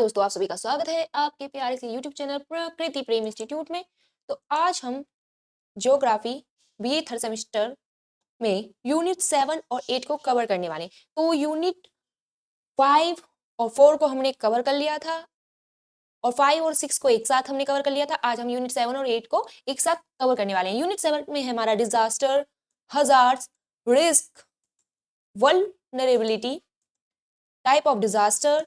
दोस्तों, आप सभी का स्वागत है आपके प्यारे से यूट्यूब चैनल प्रकृति प्रेम इंस्टीट्यूट में। तो आज हम ज्योग्राफी बीए थर्ड सेमेस्टर में यूनिट 7 और 8 को कवर करने वाले हैं। तो यूनिट 5 और 4 को हमने कवर कर लिया था और 5 और 6 को एक साथ हमने कवर कर लिया था। आज हम यूनिट 7 और 8 को एक साथ कवर करने वाले हैं। यूनिट 7 में है हमारा disaster, hazards, risk, vulnerability, type of disaster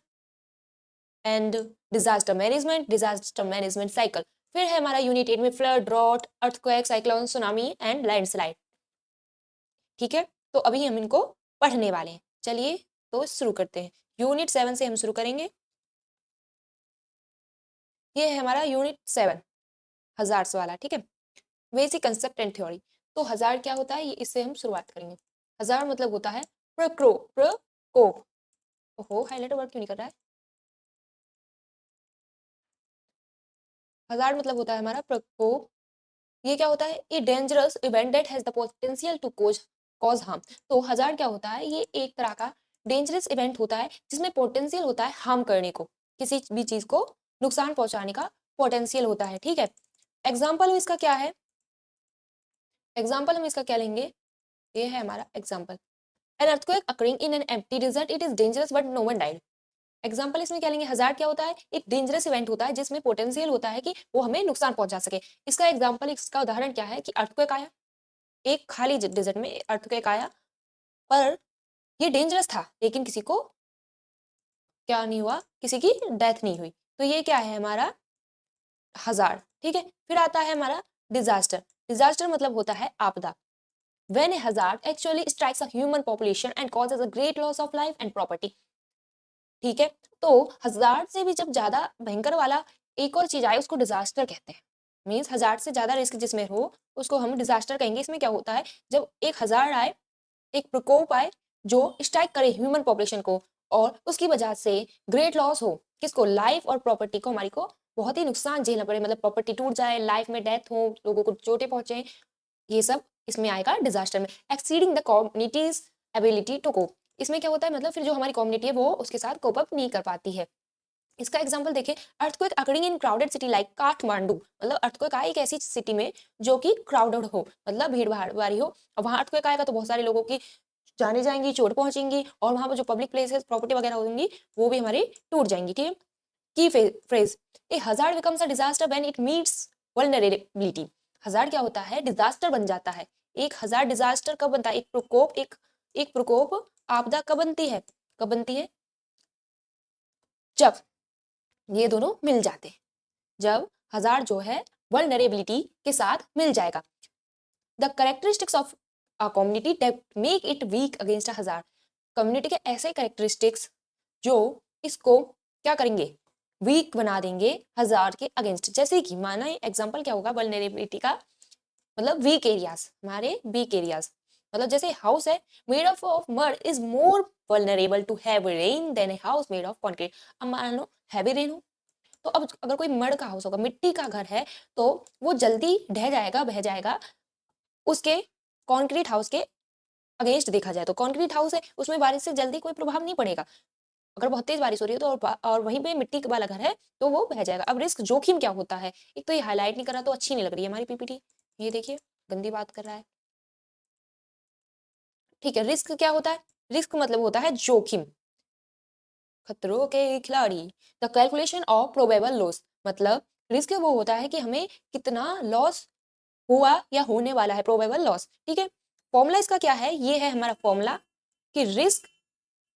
and disaster management cycle. फिर है हमारा यूनिट 8 में flood, drought, earthquake, cyclone, tsunami and landslide. ठीक है, तो अभी हम इनको पढ़ने वाले हैं। चलिए तो शुरू करते हैं। यूनिट 7 से हम शुरू करेंगे। ये है हमारा यूनिट 7 हजार्ड्स वाला। ठीक है, बेसिक कंसेप्ट एंड थ्योरी। तो हजार क्या होता है, ये इससे हम शुरुआत करेंगे। हजार मतलब होता है प्रकोप। ओहो, हाईलाइटर वर्क क्यों नहीं कर रहा है। हजार मतलब होता है हमारा प्रकोप। ये क्या होता है, ये dangerous event that has the potential to cause harm. तो हजार क्या होता है, ये एक तरह का डेंजरस इवेंट होता है जिसमें पोटेंशियल होता है हार्म करने को, किसी भी चीज को नुकसान पहुंचाने का पोटेंशियल होता है। ठीक है, एग्जाम्पल इसका क्या है, एग्जाम्पल हम इसका क्या लेंगे, ये है हमारा example. An earthquake occurring in an empty desert, it is dangerous but no one died. Example इसमें क्या लेंगे, हजार्ड क्या होता है, एक डेंजरस इवेंट होता है जिसमें पोटेंशियल होता है कि वो हमें नुकसान पहुंचा सके। इसका एग्जाम्पल, इसका उदाहरण क्या है कि अर्थक्वेक आया, एक खाली डेजर्ट में अर्थक्वेक आया, पर ये डेंजरस था लेकिन किसी को क्या नहीं हुआ, किसी की डेथ नहीं हुई। तो ये क्या है हमारा हजार्ड। ठीक है, फिर आता है हमारा डिजास्टर। डिजास्टर मतलब होता है आपदा। When a hazard actually strikes a human population and causes a great loss of life and property। ठीक है, तो हजार से भी जब ज्यादा भयंकर वाला एक और चीज आए उसको डिजास्टर कहते हैं। मीन्स हजार से ज्यादा रिस्क जिसमें हो उसको हम डिजास्टर कहेंगे। इसमें क्या होता है, जब एक हजार आए, एक प्रकोप आए जो स्ट्राइक करे ह्यूमन पॉपुलेशन को और उसकी वजह से ग्रेट लॉस हो, किसको, लाइफ और प्रॉपर्टी को, हमारी को बहुत ही नुकसान झेलना पड़े, मतलब प्रॉपर्टी टूट जाए, लाइफ में डेथ हो, लोगों को चोटें पहुंचे, ये सब इसमें आएगा डिजास्टर में। Exceeding the community's ability to cope. इसमें क्या होता है, मतलब फिर जो हमारी कम्युनिटी है वो उसके साथ कोप अप नहीं कर पाती है। इसका एग्जांपल देखें, अर्थक्वेक अकरिंग इन क्राउडेड सिटी लाइक काठमांडू। मतलब अर्थक्वेक आए एक ऐसी सिटी में जो कि क्राउडेड हो, मतलब भीड़ भाड़ वाली हो, और वहां अर्थक्वेक आएगा तो बहुत सारे लोगों की जाने जाएंगी, चोट पहुंचेंगी, और वहां पर जो पब्लिक प्लेसेस, प्रॉपर्टी वगैरह होंगी वो भी हमारी टूट जाएंगी। ठीक है, की phrase, A hazard becomes a disaster when it meets vulnerability. Hazard क्या होता है, डिजास्टर बन जाता है। एक हजार्ड डिजास्टर कब बनता है, एक प्रकोप, एक प्रकोप आपदा कब बनती है, कब बनती है, जब ये दोनों मिल जाते हैं, जब हजार जो है वल्नरेबिलिटी के साथ मिल जाएगा। The characteristics of a community that make it weak against a hazard. Community के ऐसे कैरेक्टरिस्टिक्स जो इसको क्या करेंगे, वीक बना देंगे हजार के अगेंस्ट। जैसे कि माना एग्जांपल क्या होगा वल्नरेबिलिटी का, मतलब वीक एरियाज, हमारे वीक एरियाज, मतलब जैसे हाउस है made of mud is more vulnerable to heavy rain than a house made of concrete. अब मान लो हैवी रेन हो, तो अब अगर कोई मड का हाउस होगा, मिट्टी का घर है, तो वो जल्दी ढह जाएगा, बह जाएगा उसके कंक्रीट हाउस के अगेंस्ट। देखा जाए तो कंक्रीट हाउस है, उसमें बारिश से जल्दी कोई प्रभाव नहीं पड़ेगा। अगर बहुत तेज बारिश हो रही है तो और वहीं पे मिट्टी वाला घर है तो वो बह जाएगा। अब रिस्क जोखिम क्या होता है, एक तो ये हाईलाइट नहीं कर रहा तो अच्छी नहीं लग रही है हमारी पीपीटी, ये देखिए गंदी बात कर रहा है। ठीक है, रिस्क क्या होता है, रिस्क मतलब होता है जोखिम, खतरों के खिलाड़ी। The calculation of probable loss, मतलब रिस्क वो होता है कि हमें कितना लॉस हुआ या होने वाला है, प्रोबेबल लॉस। ठीक है, फॉर्मूला इसका क्या है, ये है हमारा फॉर्मूला कि रिस्क,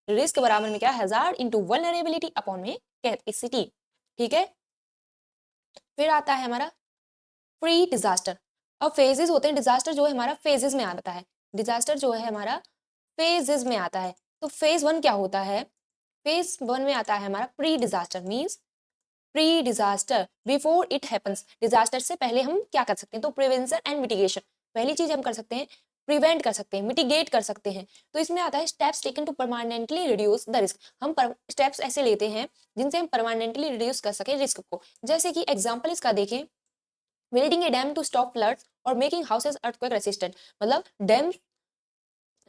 रिस्क बराबर में क्या है, हजार्ड इंटू वल्नरेबिलिटी अपॉन में कैपेसिटी। ठीक है, फिर आता है हमारा प्री डिजास्टर। अब फेजेस होते हैं, डिजास्टर जो है हमारा फेजेस में आता है, डिजास्टर जो है हमारा फेजेस में आता है। तो फेज 1 क्या होता है, फेज 1 में आता है हमारा pre disaster, means pre disaster before it happens. Disaster से पहले हम क्या कर सकते हैं, तो प्रिवेंशन एंड मिटिगेशन। पहली चीज हम कर सकते हैं, प्रिवेंट कर सकते हैं, मिटिगेट कर सकते हैं। तो इसमें आता है steps taken to permanently reduce the risk. हम स्टेप्स ऐसे लेते हैं जिनसे हम परमानेंटली रिड्यूस कर सके रिस्क को। जैसे कि एग्जाम्पल इसका देखें, building a dam to stop floods और मेकिंग हाउसेस अर्थक्वेक रेसिस्टेंट। मतलब डैम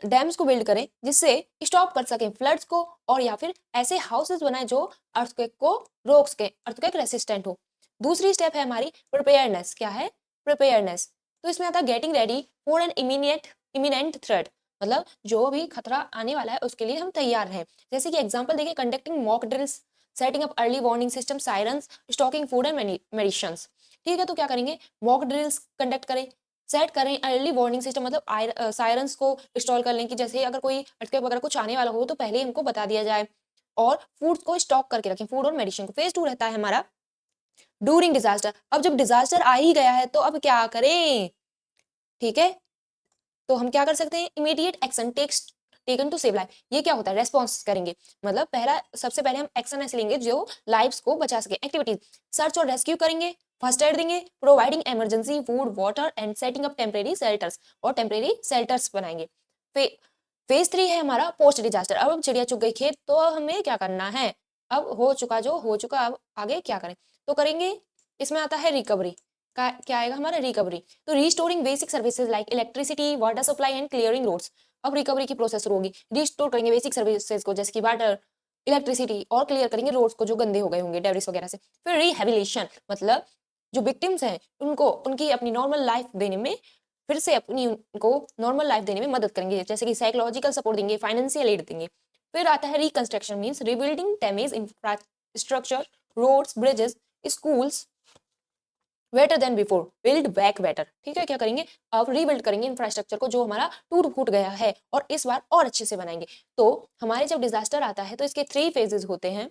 डैम्स को बिल्ड करें जिससे स्टॉप कर सकें फ्लड्स को, और या फिर ऐसे हाउसेस बनाएं जो अर्थक्वेक को रोक सके, अर्थक्वेक रेसिस्टेंट हो। दूसरी स्टेप है हमारी प्रिपेयरनेस। क्या है? प्रिपेयरनेस। तो इसमें आता है getting ready for an imminent threat, मतलब जो भी खतरा आने वाला है उसके लिए हम तैयार हैं। जैसे कि एग्जांपल देखिए, conducting mock drills, setting up early warning system, sirens, stocking food and medicines. ठीक है, तो क्या करेंगे? मॉक ड्रिल्स कंडक्ट करें, सेट करें अर्ली वार्निंग सिस्टम, मतलब सायरन्स को इंस्टॉल कर लें कि जैसे अगर कोई अर्थक्वेक वगैरह कुछ आने वाला हो तो पहले ही हमको बता दिया जाए, और फूड को स्टॉक करके रखें, फूड और मेडिसिन को। फेज 2 रहता है हमारा ड्यूरिंग डिजास्टर। अब जब डिजास्टर आ ही गया है तो अब क्या करें? ठीक है, तो हम क्या कर सकते हैं? Immediate action taken to save life. ये क्या होता है? रेस्पॉन्स करेंगे, मतलब पहला सबसे पहले हम एक्शन ऐसे लेंगे जो लाइव्स को बचा सके। एक्टिविटीज, सर्च और रेस्क्यू करेंगे, फर्स्ट एड देंगे, providing emergency food water and setting up temporary shelters, और टेम्परेरी शेल्टर्स बनाएंगे। फेज 3 है हमारा पोस्ट डिजास्टर। अब चिड़िया चुग गई खेत, तो अब हमें क्या करना है? अब हो चुका जो हो चुका, अब आगे क्या करें? तो करेंगे, इसमें आता है रिकवरी का। क्या आएगा हमारा? रिकवरी। तो restoring basic services like electricity, water supply and clearing roads. अब रिकवरी की प्रोसेस होगी, रिस्टोर करेंगे बेसिक सर्विसेज को जैसे कि वाटर, इलेक्ट्रिसिटी, और क्लियर करेंगे रोड्स को जो गंदे हो गए होंगे डेब्रिस वगैरह से। फिर रिहेबिलिटेशन, मतलब जो विक्टिम्स हैं उनको उनकी अपनी नॉर्मल लाइफ देने में, फिर से अपनी उनको नॉर्मल लाइफ देने में मदद करेंगे, जैसे कि साइकोलॉजिकल सपोर्ट देंगे, फाइनेंशियल एड देंगे। फिर आता है reconstruction, means rebuilding damage infrastructure, roads, bridges, schools better than before, build back better. ठीक है, क्या करेंगे? अब रीबिल्ड करेंगे इंफ्रास्ट्रक्चर को जो हमारा टूट फूट गया है, और इस बार और अच्छे से बनाएंगे। तो हमारे जब डिजास्टर आता है तो इसके 3 फेजेस होते हैं।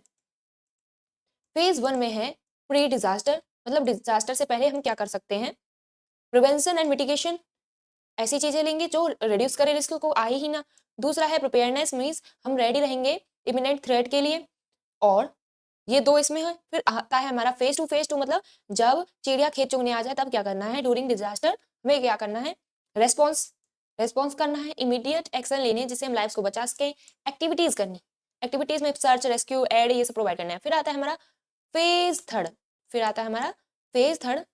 फेज 1 में है प्री डिजास्टर, मतलब डिजास्टर से पहले हम क्या कर सकते हैं? प्रिवेंशन एंड मिटिगेशन, ऐसी चीजें लेंगे जो रिड्यूस करे रिस्क को आए ही ना। दूसरा है प्रिपेयरनेस, मीन्स हम रेडी रहेंगे इमिनेंट थ्रेट के लिए, और ये 2 इसमें है। फिर आता है हमारा फेज 2 मतलब जब चिड़िया खेत चुगने आ जाए तब क्या करना है? ड्यूरिंग डिजास्टर में क्या करना है? रेस्पॉन्स रेस्पॉन्स करना है, इमीडिएट एक्शन लेने जिससे हम लाइफ्स को बचा सके, एक्टिविटीज करनी, एक्टिविटीज में सर्च, रेस्क्यू, एड, ये सब प्रोवाइड करना है। फिर आता है हमारा फेज थर्ड, फिर आता है हमारा phase third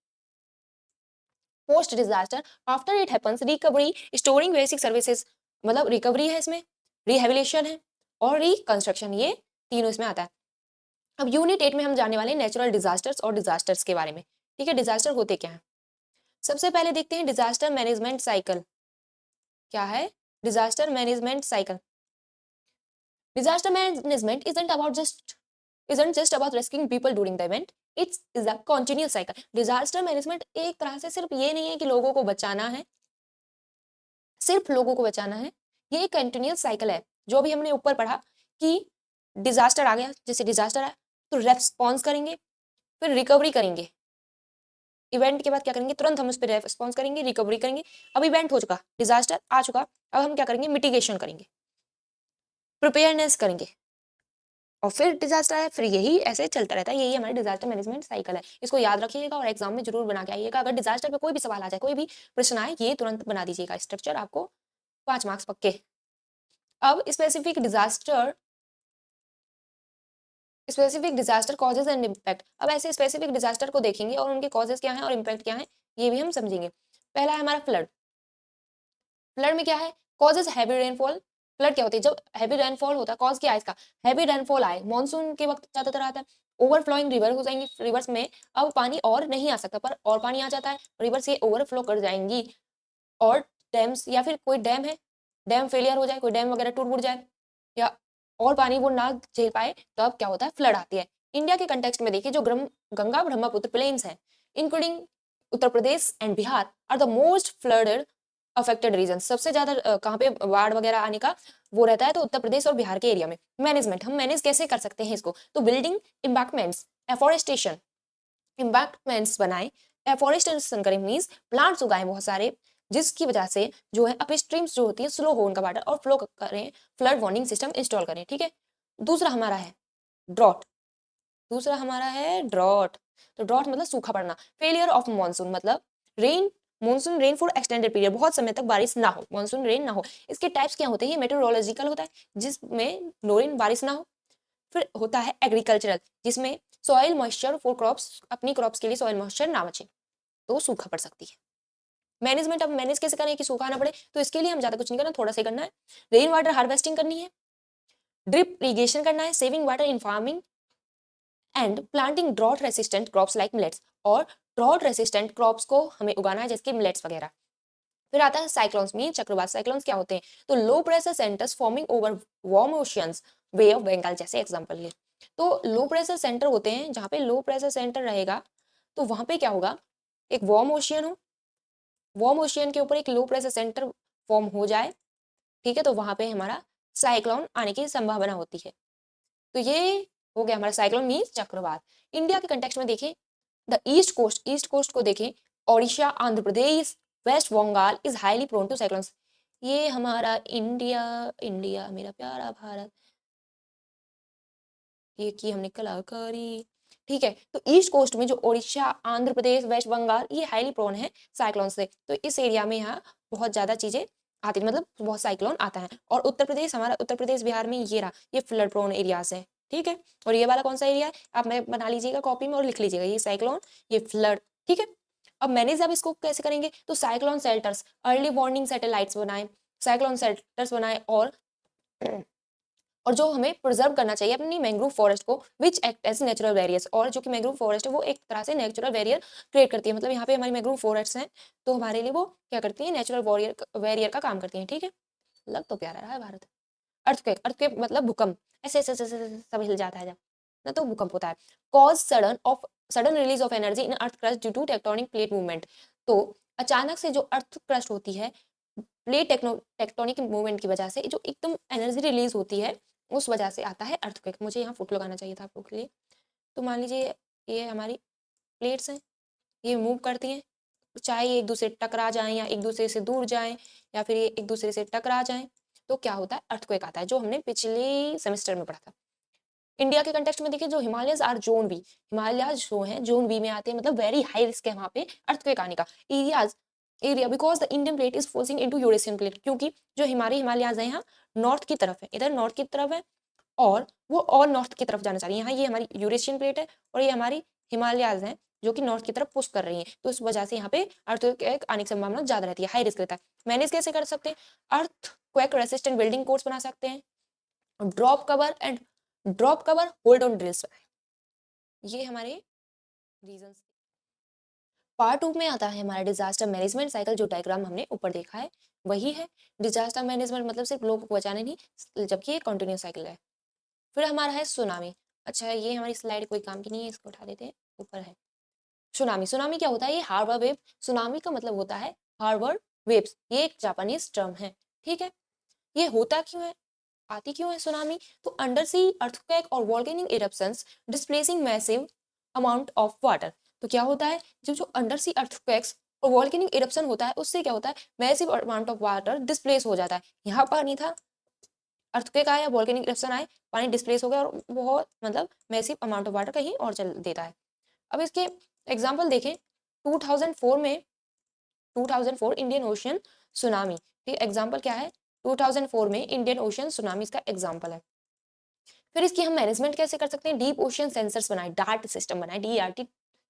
post disaster. After it happens recovery, storing basic services, मतलब रिकवरी है इसमें, रिहेबिलिटेशन है, और रिकंस्ट्रक्शन, ये तीनों इसमें आता है। अब यूनिट 8 में हम जाने वाले हैं नेचुरल डिजास्टर्स और डिजास्टर्स के बारे में। ठीक है, डिजास्टर होते क्या हैं? सबसे पहले देखते हैं डिजास्टर मैनेजमेंट साइकिल। क्या है? Disaster management cycle. Disaster management isn't just about rescuing people during the event, it is a continuous cycle. Disaster management एक तरह से सिर्फ ये नहीं है कि लोगों को बचाना है, सिर्फ लोगों को बचाना है, ये एक कंटिन्यूअस साइकिल है। जो भी हमने ऊपर पढ़ा कि डिजास्टर आ गया, जैसे डिजास्टर आया तो रेस्पॉन्स करेंगे, फिर रिकवरी करेंगे, इवेंट के बाद क्या करेंगे? तुरंत हम उस पर रेस्पॉन्स करेंगे, रिकवरी करेंगे। अब इवेंट हो चुका, डिजास्टर आ चुका, अब हम क्या करेंगे? मिटिगेशन करेंगे, प्रिपेयरनेस करेंगे, और फिर डिजास्टर है, फिर यही ऐसे चलता रहता है। यही हमारी डिजास्टर मैनेजमेंट साइकिल है। इसको याद रखिएगा और एग्जाम में जरूर बना के आइएगा। अगर डिजास्टर पे कोई भी सवाल आ जाए, कोई भी प्रश्न आए, ये तुरंत बना दीजिएगा स्ट्रक्चर, आपको 5 मार्क्स पक्के। अब specific disaster causes and impact. अब ऐसे स्पेसिफिक डिजास्टर को देखेंगे और उनके कॉजेज क्या हैं और इम्पैक्ट क्या है, ये भी हम समझेंगे। पहला है हमारा फ्लड। फ्लड में क्या है? Causes heavy rainfall. फ्लड क्या होती है? जब हैवी रेनफॉल होता है, कॉज क्या है इसका? हैवी रेनफॉल आए, मानसून के वक्त ज्यादातर आता है, ओवरफ्लोइंग रिवर हो जाएंगी, रिवर्स में अब पानी और नहीं आ सकता, पर और पानी आ जाता है, रिवर से ओवरफ्लो कर जाएंगी, और डैम्स, या फिर कोई डैम है, डैम फेलियर हो जाए, कोई डैम वगैरह टूट फूट जाए, या और पानी वो ना झेल पाए, तो अब क्या होता है? फ्लड आती है। इंडिया के कंटेक्स्ट में देखिए, जो गंगा ब्रह्मपुत्र प्लेन्स हैं, including Uttar Pradesh and Bihar, are the most flooded affected region. सबसे ज्यादा कहाँ पे बाढ़ वगैरह आने का वो रहता है? तो उत्तर प्रदेश और बिहार के एरिया में। मैनेजमेंट, हम मैनेज कैसे कर सकते हैं इसको? तो बिल्डिंग एम्बैंकमेंट्स, एफोरेस्टेशन, एम्बैंकमेंट्स बनाए, एफोरेस्टेशन करें, मींस प्लांट्स उगाएं बहुत सारे, जिसकी वजह से जो है अपस्ट्रीम्स जो होती है स्लो हो उनका वाटर, और फ्लो करें, फ्लड वार्निंग सिस्टम इंस्टॉल करें। ठीक है, दूसरा हमारा है ड्रॉट। दूसरा हमारा है ड्रॉट। तो ड्रॉट मतलब सूखा पड़ना। फेलियर ऑफ मानसून, मतलब rain monsoon rain for extended period, बहुत समय तक बारिश ना हो, मानसून रेन ना हो। इसके टाइप्स क्या होते हैं? मेटेरोलॉजिकल होता है, जिसमें नोरेन बारिश ना हो। फिर होता है एग्रीकल्चरल, जिसमें सॉइल मॉइस्चर फॉर क्रॉप्स, अपनी क्रॉप्स के लिए सॉइल मॉइस्चर ना बचे, तो सूखा पड़ सकती है। मैनेजमेंट, अब मैनेज कैसे करें कि सूखा ना पड़े, तो इसके लिए हम ज्यादा कुछ नहीं करना, थोड़ा सा ही करना है। रेन वाटर हार्वेस्टिंग करनी है, ड्रिप इरिगेशन करना है, saving water in farming and planting drought resistant crops like millets, और ड्रॉट रेसिस्टेंट क्रॉप्स को हमें उगाना है जैसे मिलेट्स वगैरह। फिर आता है साइक्लोन्स में चक्रवात। साइक्लोन्स क्या होते हैं, तो low pressure centres forming over warm oceans, bay of Bengal जैसे एग्जांपल है। तो लो प्रेशर सेंटर होते हैं, जहाँ पे लो प्रेशर सेंटर रहेगा तो वहां पे क्या होगा, एक वार्म ओशियन हो, वार्म ओशियन के ऊपर एक लो प्रेशर सेंटर फॉर्म हो जाए, ठीक है, तो वहां पे हमारा साइक्लोन आने की संभावना होती है। तो ये हो गया हमारा साइक्लोन मीन्स चक्रवात। इंडिया के कंटेक्स्ट में देखें, द ईस्ट कोस्ट को देखें, Odisha, Andhra Pradesh, West Bengal is highly prone to cyclones. ये हमारा इंडिया, इंडिया मेरा प्यारा भारत, ये की हमने कलाकारी, ठीक है। तो ईस्ट कोस्ट में जो ओडिशा, आंध्र प्रदेश, वेस्ट बंगाल, ये हाईली प्रोन है साइक्लोन से। तो इस एरिया में यहाँ बहुत ज्यादा चीजें आती है, मतलब बहुत साइक्लोन आता है। और उत्तर प्रदेश, हमारा उत्तर प्रदेश बिहार में ये रहा, ये फ्लड प्रोन एरियाज है, ठीक है। और ये वाला कौन सा एरिया है, आप मैं बना लीजिएगा कॉपी में और लिख लीजिएगा, ये साइक्लोन, ये फ्लड, ठीक है। अब मैनेज अब इसको कैसे करेंगे, तो cyclone shelters, early warning satellites बनाए, साइक्लोन शेल्टर्स बनाए, और जो हमें प्रिजर्व करना चाहिए अपनी मैंग्रोव फॉरेस्ट को, which act as natural barriers. और जो कि मैंग्रोव फॉरेस्ट है वो एक तरह से नेचुरल बैरियर क्रिएट करती है, मतलब यहाँ पे हमारी मैंग्रोव फॉरेस्ट हैं तो हमारे लिए वो क्या करती है, नेचुरल बैरियर का काम करती है, ठीक है। लग तो प्यारा रहा है भारत। अर्थक्वेक, अर्थक्वेक मतलब भूकंप, ऐसे ऐसे ऐसे ऐसे सब हिल जाता है जब ना, तो भूकंप होता है। Cause sudden release of energy in earth crust due to tectonic plate movement. तो अचानक से जो अर्थ क्रस्ट होती है, प्लेट टेक्टोनिक मूवमेंट की वजह से जो एकदम एनर्जी रिलीज होती है, उस वजह से आता है अर्थक्वेक। मुझे यहाँ फुट लगाना चाहिए था आप लोग के लिए। तो मान लीजिए ये हमारी प्लेट्स हैं, ये मूव करती हैं, चाहे ये एक दूसरे से टकरा जाएं या एक दूसरे से दूर जाएं या फिर ये एक दूसरे से टकरा जाएं, तो क्या होता है, अर्थक्वेक आता है, जो हमने पिछले सेमेस्टर में पढ़ा था। इंडिया के कंटेक्स्ट में देखिए, जो Himalayas are zone B, Himalayas जो हैं जोन बी में आते हैं, मतलब वेरी हाई रिस्क है वहां पे अर्थक्वेक आने का। Area because the Indian plate is forcing into Eurasian plate, क्योंकि जो हमारे हिमालयाज हैं यहाँ नॉर्थ की तरफ है, इधर नॉर्थ की तरफ है, और वो और नॉर्थ की तरफ जाना चाह रही है। यहाँ ये हमारी यूरेशियन प्लेट है और ये हमारी हिमालयाज हैं जो कि नॉर्थ की तरफ पुश कर रही हैं, तो इस वजह से यहाँ पे अर्थक्वेक आने की संभावना ज्यादा रहती है, हाई रिस्क रहता है। मैनेज कैसे कर सकते हैं, अर्थक्वेक रेसिस्टेंट बिल्डिंग कोड्स बना सकते हैं, drop cover hold on drills, ये हमारे रीजंस। पार्ट 2 में आता है हमारा डिजास्टर मैनेजमेंट साइकिल, जो डायग्राम हमने ऊपर देखा है वही है। डिजास्टर मैनेजमेंट मतलब सिर्फ लोगों को बचाने नहीं, जबकि ये कंटिन्यूस साइकिल है। फिर हमारा है सुनामी। अच्छा, ये हमारी स्लाइड कोई काम की नहीं है, इसको उठा देते हैं, ऊपर है। सुनामी, सुनामी क्या होता है, ये हार्बर वेव, सुनामी का मतलब होता है हार्बर वेव्स, ये एक जापानीज टर्म है, ठीक है। ये होता क्यों है, आती क्यों है सुनामी, तो अंडर सी अर्थक्वेक और volcanic eruptions displacing massive amount of water. तो क्या होता है, जब जो अंडर सी अर्थक्वेक्स और वोल्केनिक इरप्शन होता है, उससे क्या होता है, massive amount of water displace हो जाता है। यहाँ पानी था, अर्थक्वेक आया, वोल्केनिक इरप्शन आए, पानी डिस्प्लेस हो गया और बहुत मतलब मैसिव अमाउंट ऑफ वाटर कहीं और चल देता है। अब इसके एग्जाम्पल देखें, 2004 में 2004 इंडियन ओशियन सुनामी, ठीक, एग्जाम्पल क्या है, 2004 में इंडियन ओशियन सुनामी इसका एग्जाम्पल है। फिर इसकी हम मैनेजमेंट कैसे कर सकते हैं, डीप ओशियन सेंसर्स बनाए, डार्ट सिस्टम बनाए, DRT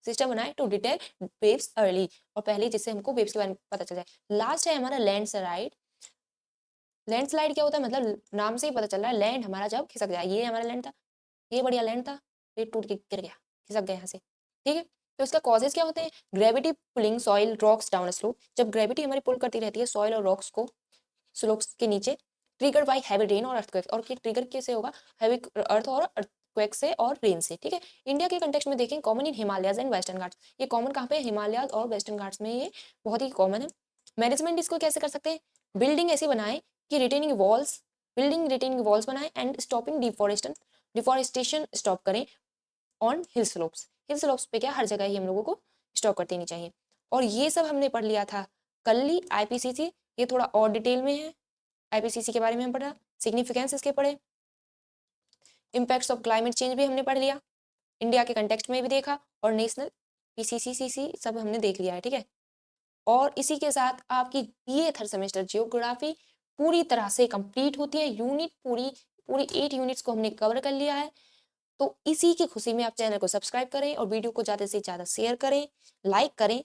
सिस्टम बनाए टू डिटेक्ट वेव्स अर्ली, और पहले जिससे हमको वेव्स के बारे में पता चल जाए। लास्ट है हमारा लैंडस्लाइड। लैंडस्लाइड क्या होता है, मतलब नाम से ही पता चल रहा है, लैंड हमारा जब खिसक जाए, ये हमारा लैंड था, ये बढ़िया लैंड था, ये टूट के गिर गया, खिसक गया यहाँ से, ठीक है। तो इसका कॉजेज क्या होते हैं, gravity pulling soil rocks down slope, जब ग्रेविटी हमारी पुल करती रहती है सॉइल और रॉक्स को स्लोप्स के नीचे, ट्रिगर बाय हैवी रेन और अर्थक्वेक, और ये ट्रिगर कैसे होगा, हैवी अर्थ और अर्थक्वेक से और रेन से, ठीक है। इंडिया के कंटेक्स्ट में देखें, common in Himalayas and western Ghats, ये कॉमन कहाँ पे, हिमालयाज और वेस्टर्न घाट्स में ये बहुत ही कॉमन है। मैनेजमेंट इसको कैसे कर सकते हैं, बिल्डिंग ऐसी बनाए कि रिटेनिंग वॉल्स बनाए एंड स्टॉपिंग डिफॉरेस्टेशन स्टॉप करें ऑन हिल स्लोप्स पे क्या हर जगह ही हम लोगों को स्टॉप कर देनी चाहिए। और ये सब हमने पढ़ लिया था कल ही IPCC, ये थोड़ा और डिटेल में है, IPCC के बारे में हम पढ़ा, सिग्निफिकेंस इसके पढ़े, इम्पैक्ट्स ऑफ क्लाइमेट चेंज भी हमने पढ़ लिया, इंडिया के कंटेक्स्ट में भी देखा, और नेशनल PCCCC सब हमने देख लिया है, ठीक है। और इसी के साथ आपकी ये थर्ड सेमेस्टर जियोग्राफी पूरी तरह से कंप्लीट होती है, यूनिट पूरी पूरी 8 यूनिट्स को हमने कवर कर लिया है। तो इसी की खुशी में आप चैनल को सब्सक्राइब करें और वीडियो को ज़्यादा से ज़्यादा शेयर करें, लाइक करें,